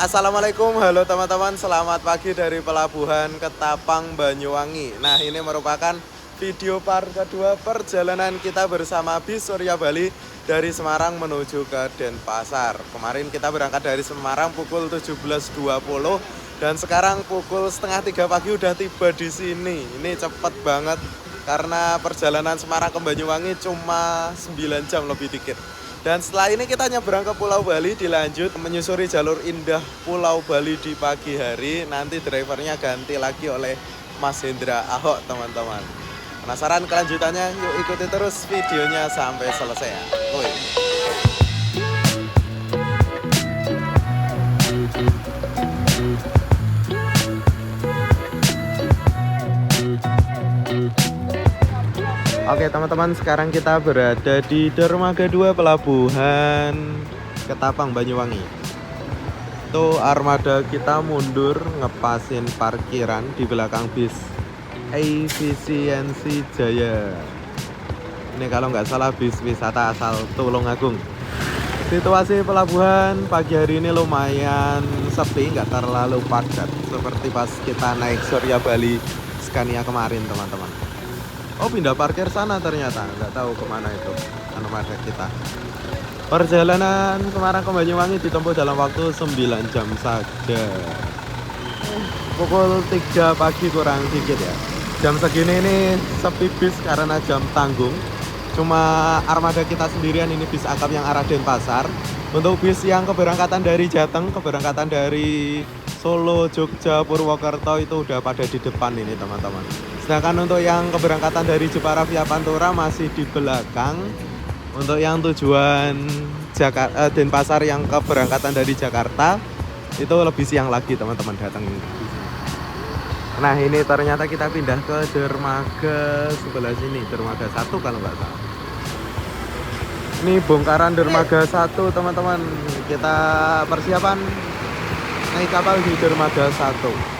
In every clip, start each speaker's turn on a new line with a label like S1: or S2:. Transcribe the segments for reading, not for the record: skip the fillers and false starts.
S1: Assalamualaikum, halo teman-teman, selamat pagi dari Pelabuhan Ketapang, Banyuwangi. Nah, ini merupakan video part kedua perjalanan kita bersama bis Surya Bali dari Semarang menuju ke Denpasar. Kemarin kita berangkat dari Semarang pukul 17.20 dan sekarang pukul setengah 3 pagi udah tiba di sini. Ini cepet banget karena perjalanan Semarang ke Banyuwangi cuma 9 jam lebih dikit. Dan setelah ini kita nyebrang ke Pulau Bali, dilanjut menyusuri jalur indah Pulau Bali di pagi hari. Nanti drivernya ganti lagi oleh Mas Hendra Ahok, teman-teman. Penasaran kelanjutannya? Yuk ikuti terus videonya sampai selesai ya. Woi. Oke teman-teman, sekarang kita berada di dermaga 2 Pelabuhan Ketapang, Banyuwangi. Tuh armada kita mundur ngepasin parkiran di belakang bis Efisiensi Jaya. Ini kalau nggak salah bis wisata asal Tulungagung. Situasi pelabuhan pagi hari ini lumayan sepi, nggak terlalu padat seperti pas kita naik Surya Bali Scania kemarin, teman-teman. Oh, pindah parkir sana ternyata, nggak tahu kemana itu armada kita. Perjalanan Semarang ke Banyuwangi ditempuh dalam waktu 9 jam saja. Pukul 3 pagi kurang dikit ya. Jam segini ini sepi bis karena jam tanggung. Cuma armada kita sendirian, ini bis akap yang arah Denpasar. Untuk bis yang keberangkatan dari Jateng, keberangkatan dari Solo, Jogja, Purwokerto itu udah pada di depan ini, teman-teman. Sedangkan untuk yang keberangkatan dari Jepara via Pantura masih di belakang. Untuk yang tujuan Denpasar yang keberangkatan dari Jakarta itu lebih siang lagi, teman-teman, datang ini. Nah, ini ternyata kita pindah ke dermaga sebelah sini, dermaga 1 kalau nggak salah. Ini bongkaran dermaga 1, teman-teman. Kita persiapan naik kapal di dermaga 1.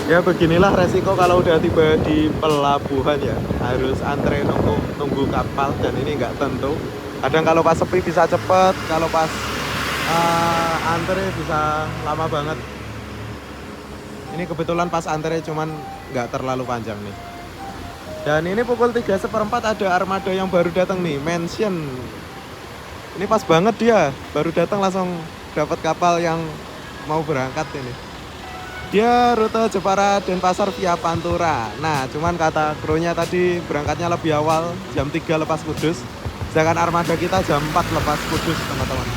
S1: Ya beginilah resiko kalau udah tiba di pelabuhan ya, harus antre nunggu kapal, dan ini nggak tentu. Kadang kalau pas sepi bisa cepet, kalau pas antre bisa lama banget. Ini kebetulan pas antre cuman nggak terlalu panjang nih. Dan ini pukul 3:15 ada armada yang baru datang nih, Mention. Ini pas banget dia, baru datang langsung dapat kapal yang mau berangkat ini. Dia rute Jepara Denpasar via Pantura. Nah, cuman kata krunya tadi berangkatnya lebih awal, jam 3 lepas Kudus. Sedangkan armada kita jam 4 lepas Kudus, teman-teman.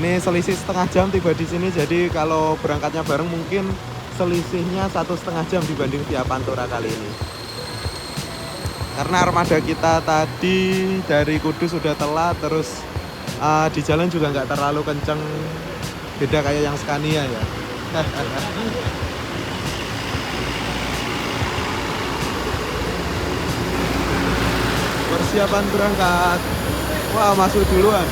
S1: Ini selisih setengah jam tiba di sini, jadi kalau berangkatnya bareng mungkin selisihnya 1,5 jam dibanding via Pantura kali ini. Karena armada kita tadi dari Kudus sudah telat, terus di jalan juga nggak terlalu kenceng, beda kayak yang Scania ya. Persiapan berangkat. Wah, masuk duluan.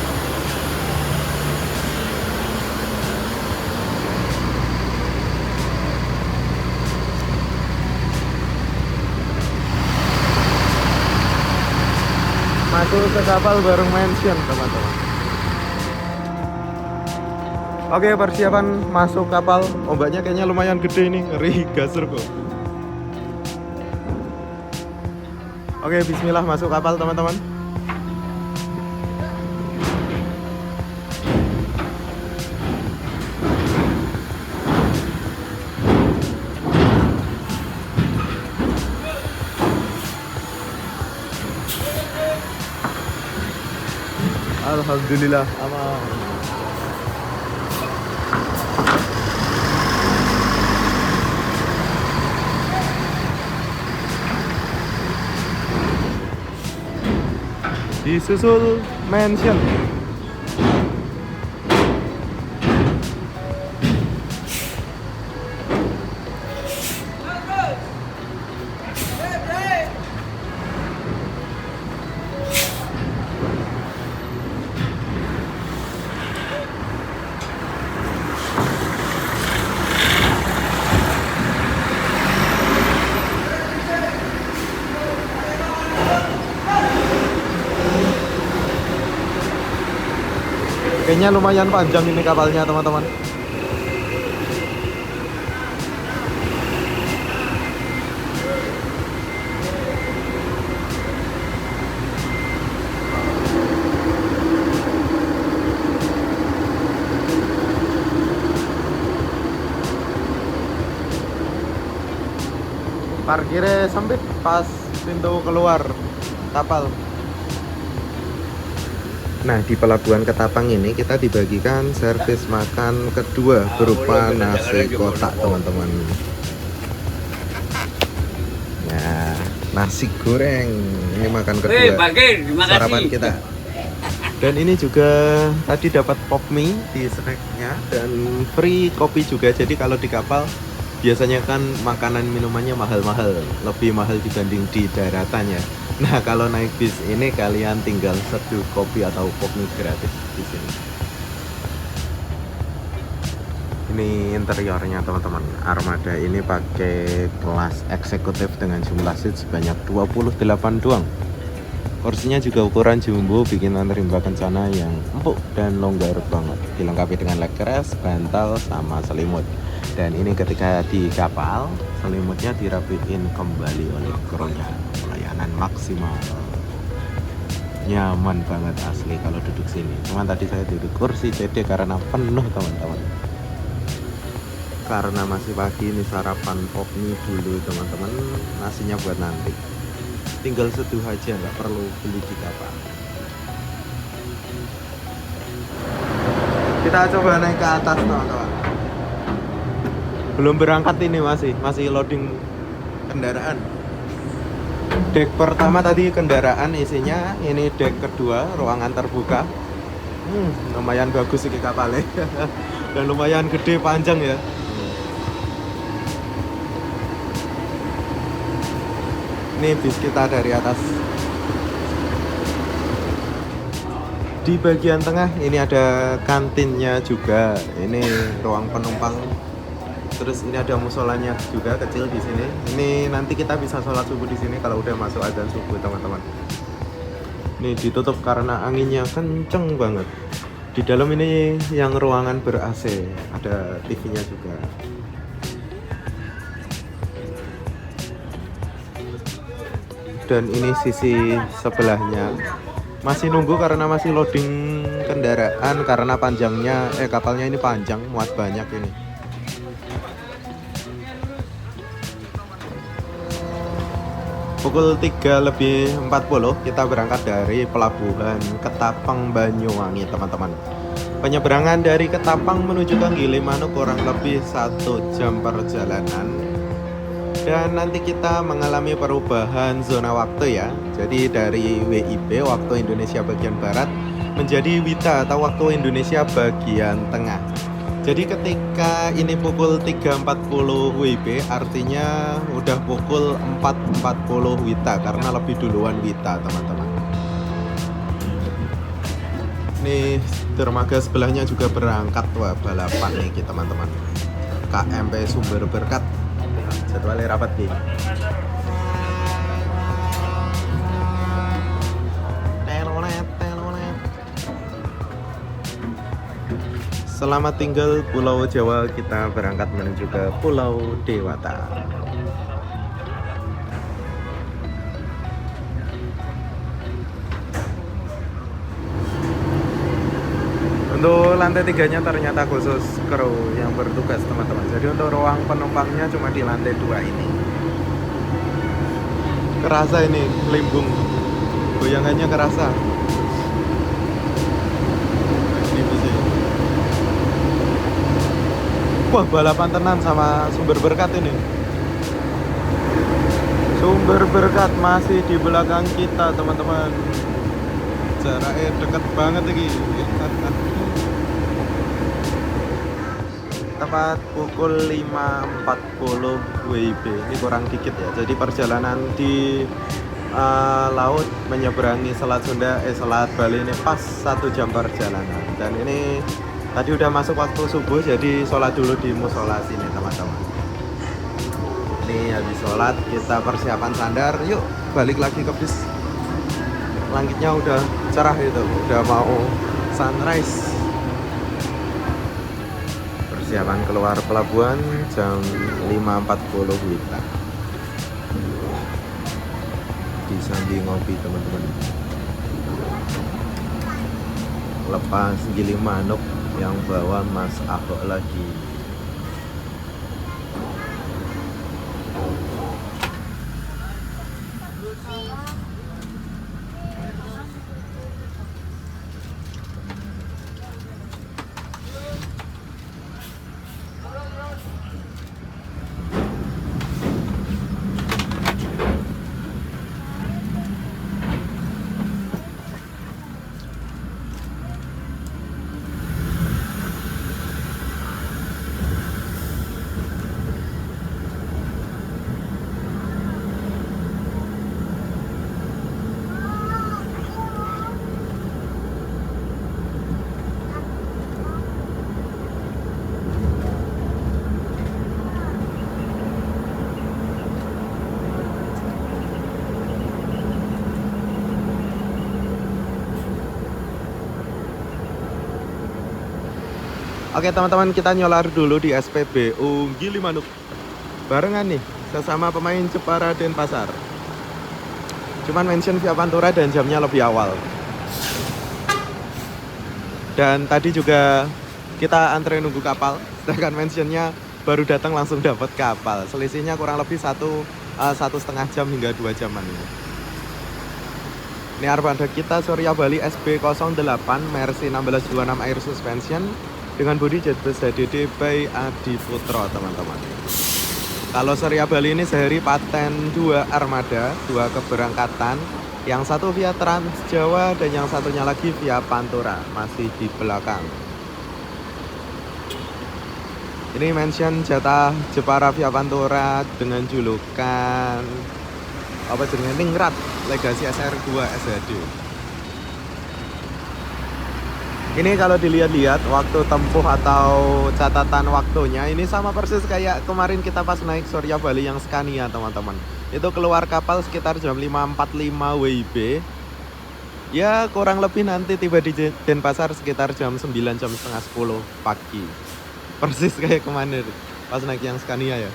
S1: Masuk ke kapal bareng Mention, teman-teman. Oke, persiapan masuk kapal. Ombaknya kayaknya lumayan gede ini, ngeri gasur kok. Oke, bismillah masuk kapal, teman-teman. Alhamdulillah aman. Disusul Mention. Kayaknya lumayan panjang ini kapalnya teman-teman. Parkirnya sempit pas pintu keluar kapal. Nah, di pelabuhan Ketapang ini kita dibagikan servis makan kedua berupa nasi kotak teman-teman. Ya, nasi goreng ini makan kedua sarapan kita. Dan ini juga tadi dapat pop mie di snacknya dan free kopi juga. Jadi kalau di kapal biasanya kan makanan minumannya mahal-mahal, lebih mahal dibanding di daratan ya. Nah, kalau naik bis ini kalian tinggal seduh kopi atau pop mie gratis di sini. Ini interiornya teman-teman. Armada ini pakai kelas eksekutif dengan jumlah seat sebanyak 28 doang. Kursinya juga ukuran jumbo, bikin menerima kencana yang empuk dan longgar banget. Dilengkapi dengan leg rest, bantal, sama selimut. Dan ini ketika di kapal, selimutnya dirapiin kembali oleh krunya. Pelayanan maksimal. Nyaman banget asli kalau duduk sini. Cuman tadi saya duduk kursi CD karena penuh teman-teman. Karena masih pagi, ini sarapan pop mie dulu teman-teman. Nasinya buat nanti. Tinggal seduh aja, nggak perlu beli di kapal. Kita coba naik ke atas teman-teman. Belum berangkat ini masih loading kendaraan. Dek pertama tadi kendaraan isinya, ini dek kedua ruangan terbuka. Lumayan bagus ini kapalnya. Dan lumayan gede panjang ya. Ini bis kita dari atas. Di bagian tengah ini ada kantinnya juga. Ini ruang penumpang. Terus ini ada musolanya juga kecil di sini. Ini nanti kita bisa sholat subuh di sini kalau udah masuk azan subuh teman-teman. Ini ditutup karena anginnya kenceng banget. Di dalam ini yang ruangan ber AC, ada TV-nya juga. Dan ini sisi sebelahnya masih nunggu karena masih loading kendaraan karena panjangnya kapalnya ini panjang, muat banyak ini. Pukul 3:40 kita berangkat dari pelabuhan Ketapang Banyuwangi teman-teman. Penyeberangan dari Ketapang menuju ke Gilimanuk kurang lebih 1 jam perjalanan. Dan nanti kita mengalami perubahan zona waktu ya. Jadi dari WIB waktu Indonesia bagian Barat menjadi WITA atau waktu Indonesia bagian Tengah. Jadi ketika ini pukul 3.40 WIB artinya udah pukul 4.40 WITA karena lebih duluan WITA teman-teman. Nih dermaga sebelahnya juga berangkat balapan nih teman-teman. KMP Sumber Berkat. Jadwalnya rapat nih. Selamat tinggal Pulau Jawa, kita berangkat menuju ke Pulau Dewata. Untuk lantai 3-nya ternyata khusus kru yang bertugas teman-teman. Jadi untuk ruang penumpangnya cuma di lantai 2 ini. Kerasa ini limbung, goyangannya kerasa. Wah, balapan tenan sama Sumber Berkat ini. Sumber Berkat masih di belakang kita teman-teman. Jaraknya deket banget lagi. Tepat pukul 5.40 WIB. Ini kurang dikit ya. Jadi perjalanan di laut menyeberangi Selat Sunda, Selat Bali ini pas 1 jam perjalanan. Dan ini tadi udah masuk waktu subuh, jadi sholat dulu di musola sini teman-teman. Nih habis sholat kita persiapan sandar, yuk balik lagi ke bis. Langitnya udah cerah itu, udah mau sunrise. persiapan keluar pelabuhan jam 5.40 WITA. Disambi ngopi teman-teman, lepas giling manuk yang bawa Mas Ahok lagi. Oke teman-teman, kita nyolar dulu di SPBU Gilimanuk barengan nih sesama pemain Jepara Denpasar. Cuman mention via Pantura dan jamnya lebih awal. Dan tadi juga kita antre nunggu kapal, sedangkan mentionnya baru datang langsung dapat kapal. Selisihnya kurang lebih 1,5 jam hingga 2 jaman ini. Ini armada kita Surya Bali SB08 Mercy 1626 Air Suspension dengan bodi jet bus HDD by Adi Putro teman-teman. Kalau Surya Bali ini sehari paten 2 armada, 2 keberangkatan, yang satu via Trans Jawa dan yang satunya lagi via Pantura, masih di belakang. Ini mention jatah Jepara via Pantura dengan julukan apa jenenge Ningrat Legacy SR2 SHD. Ini kalau dilihat-lihat waktu tempuh atau catatan waktunya ini sama persis kayak kemarin kita pas naik Surya Bali yang Scania teman-teman. Itu keluar kapal sekitar jam 5.45 WIB. Ya kurang lebih nanti tiba di Denpasar sekitar jam 9 jam setengah 10 pagi. Persis kayak kemarin pas naik yang Scania ya.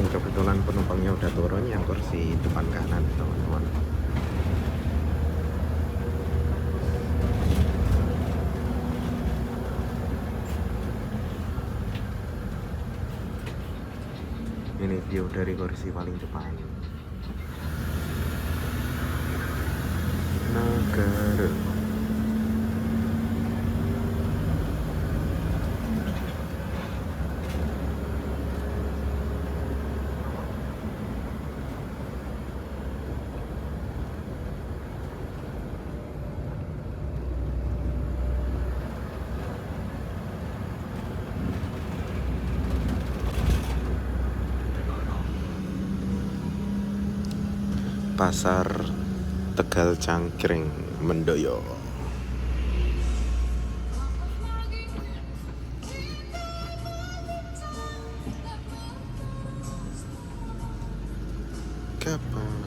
S1: kebetulan penumpangnya udah turun yang kursi depan kanan teman-teman. Ini view dari kursi paling depan. Nagara. Pasar Tegal Cangkring Mendoyo. Kapan?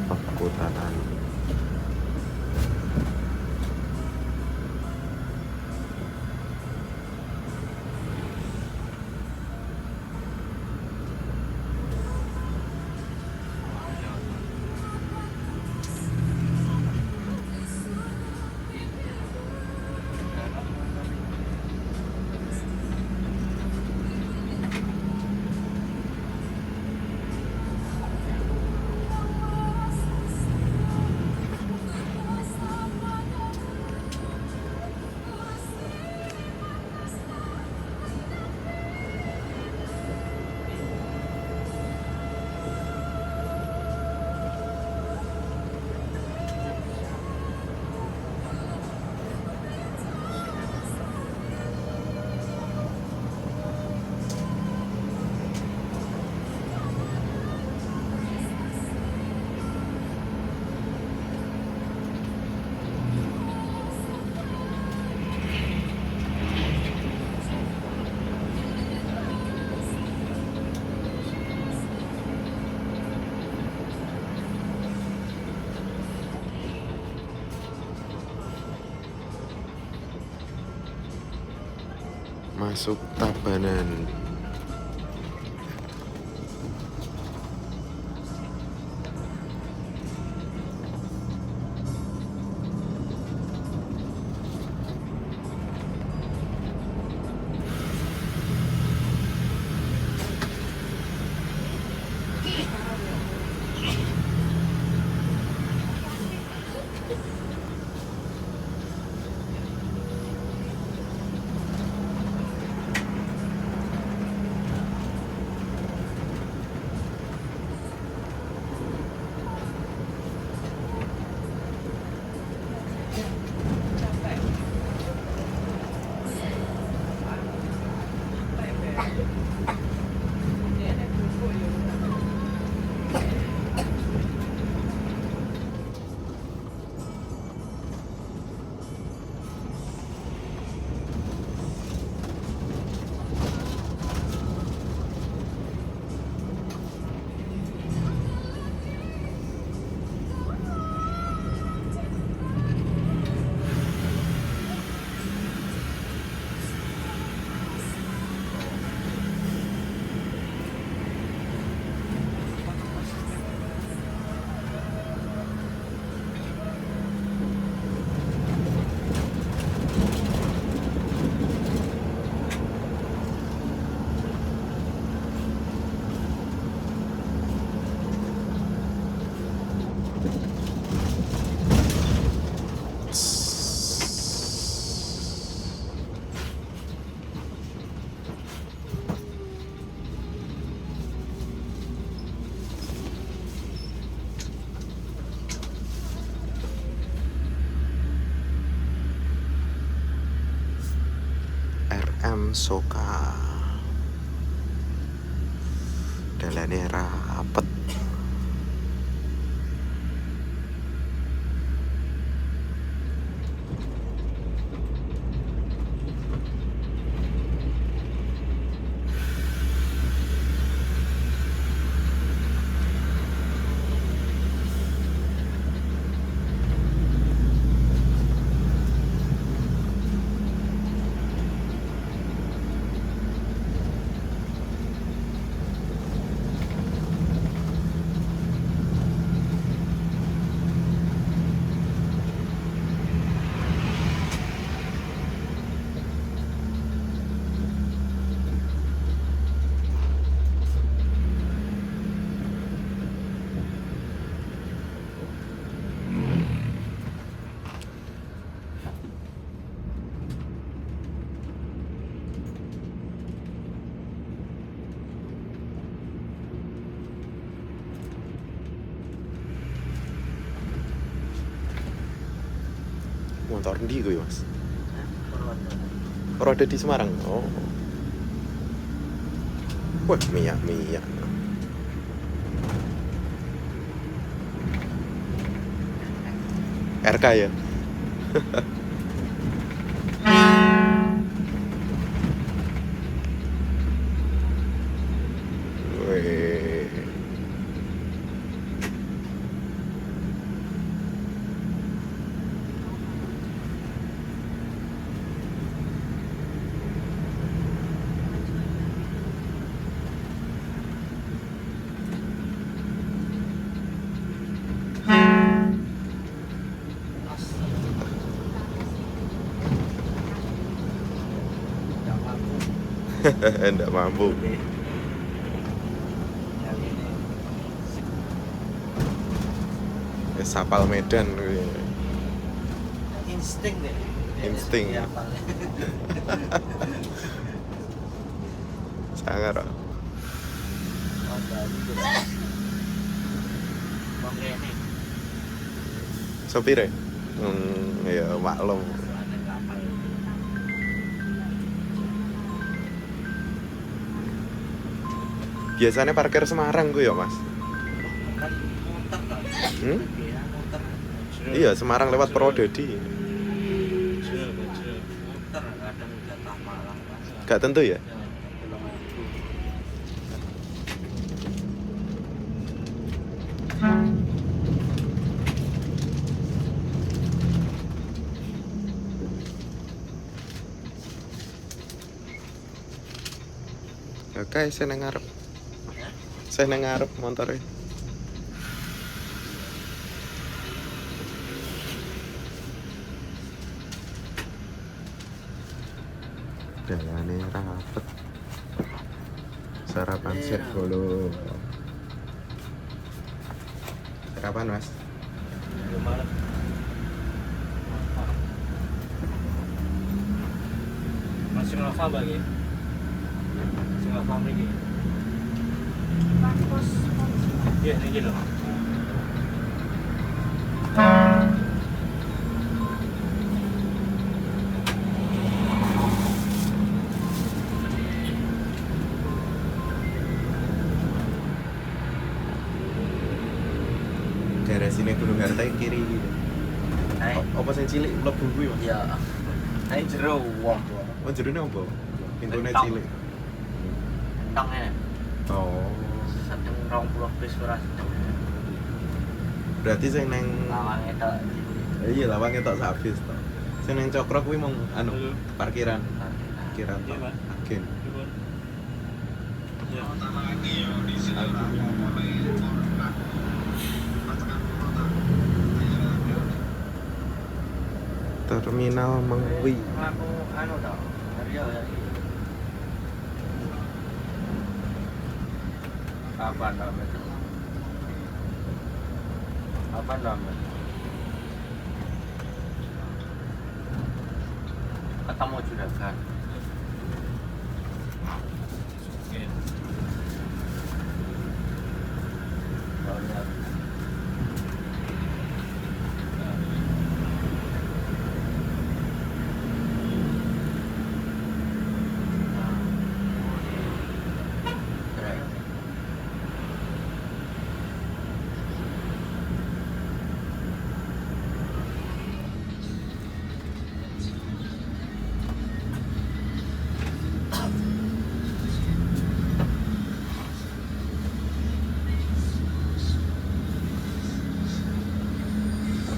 S1: Perkotaan. masuk Tabanan. Soka dalane rapet. Motor ndi kuwi, Mas? Ora ada di Semarang. Oh. Wah, minyak. RK ya. Weh. Enggak mampu. Sapal Medan.
S2: Insting deh.
S1: Insting. Sangar. Sopir ya? Ya maklum. Biasanya parkir Semarang gue ya, Mas.
S2: Kan muter kan? Iya, muter.
S1: Iya, Semarang lewat Purwodadi.
S2: Muter kadang jatah Malang kan.
S1: Gak tentu ya? Oke, saya nang ngarep. Saya nang ngarep motornya. Dalane rapet. Sarapan sik dulu. Sarapan, Mas.
S2: Gimana? Masih ngelaksa lagi. Masih ngelaksa lagi. Iya, ini loh.
S1: Daerah sini Gunung Harta yang kiri gitu. Apa sing cilik mlebu kuwi, Mas?
S2: Iya. Ini jero wong.
S1: Oh, jerone apa? Pintune
S2: Entong.
S1: cilik.
S2: Entongnya.
S1: Oh.
S2: 120 bis ora.
S1: Berarti sing nang
S2: Lawange tok.
S1: iya lawange tok sabis tok. Sing nang Cokro kuwi mung anu parkiran. Parkiran tok. Agen. Terminal Mengwi.
S2: Aku anu tok. Rio ya. Apa namanya? Apa namanya? Ketemu juragan. Banyak.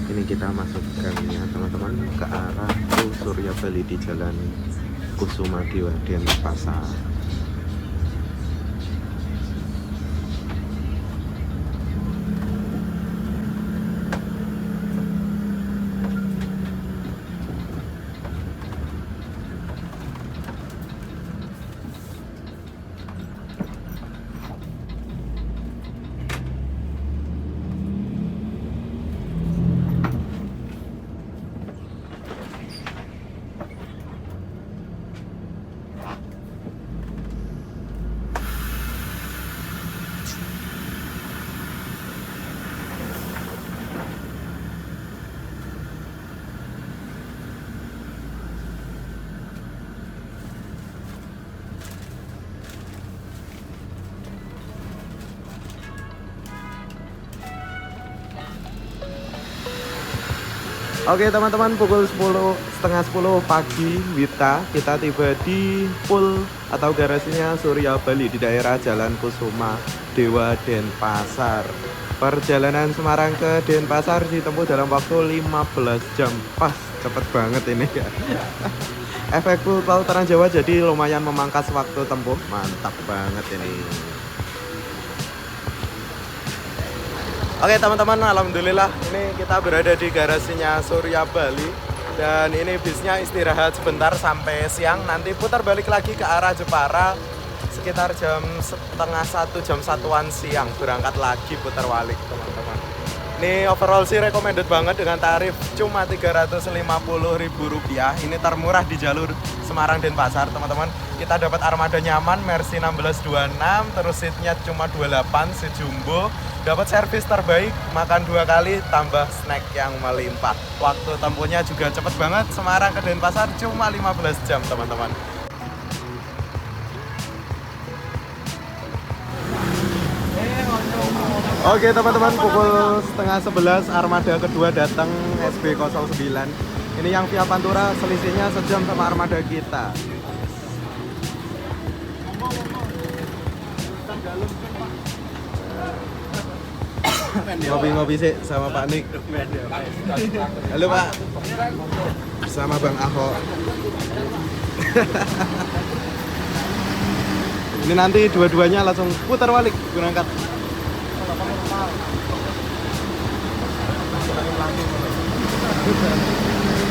S1: Ini kita masuk gangnya teman-teman ke arah Surya Bali di Jalan Kusuma Dewa Denpasar. Oke teman-teman, pukul 10:30 pagi kita tiba di pool atau garasinya Surya Bali di daerah Jalan Kusuma Dewa Denpasar. Perjalanan Semarang ke Denpasar ditempuh dalam waktu 15 jam. Pas, cepet banget ini ya. Efek full tol Trans Jawa jadi lumayan memangkas waktu tempuh. Mantap banget ini. Oke teman-teman, alhamdulillah ini kita berada di garasinya Surya Bali. Dan ini bisnya istirahat sebentar sampai siang. Nanti putar balik lagi ke arah Jepara sekitar jam setengah 1, jam 1-an siang. Berangkat lagi putar balik teman-teman. Ini overall sih recommended banget dengan tarif cuma Rp350.000. Ini termurah di jalur Semarang Denpasar teman-teman. Kita dapat armada nyaman Mercy 1626, terus seatnya cuma 28 sejumbo. Dapat servis terbaik, makan 2 kali, tambah snack yang melimpah. Waktu tempuhnya juga cepet banget, Semarang ke Denpasar cuma 15 jam teman-teman. Oke teman-teman, pukul setengah 11 armada kedua datang SB09. Ini yang via Pantura, selisihnya sejam sama armada kita. Ngopi-ngopi sih sama Pak Nik. Halo Pak. Bersama Bang Ahok. Ini nanti dua-duanya langsung putar balik berangkat.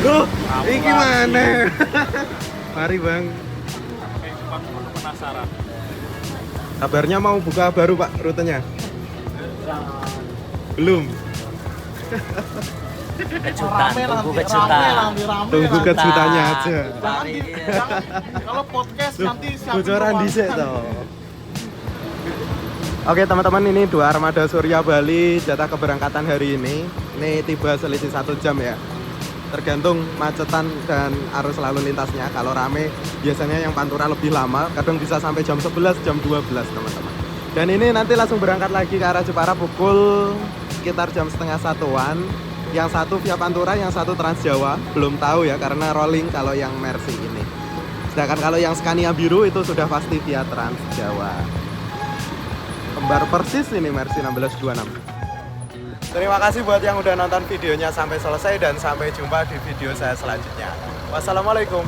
S1: Duh, ini mana? Mari bang.
S3: Penasaran.
S1: Kabarnya mau buka baru pak rutenya? Belum.
S3: Kejutan, tunggu kejutan.
S1: Tunggu kejutannya aja.
S3: Kalau podcast nanti
S1: Bocoran dhisik toh. Oke teman-teman, ini dua armada Surya Bali jatah keberangkatan hari ini. Ini tiba selisih 1 jam ya. Tergantung macetan dan arus lalu lintasnya. Kalau rame biasanya yang Pantura lebih lama, kadang bisa sampai jam 11, jam 12 teman-teman. Dan ini nanti langsung berangkat lagi ke arah Jepara pukul sekitar jam setengah 1-an. Yang satu via Pantura, yang satu Trans Jawa. Belum tahu ya karena rolling kalau yang Mercy ini. Sedangkan kalau yang Scania biru itu sudah pasti via Trans Jawa. Kembar persis ini Mercy 1626. Terima kasih buat yang udah nonton videonya sampai selesai dan sampai jumpa di video saya selanjutnya. Wassalamualaikum.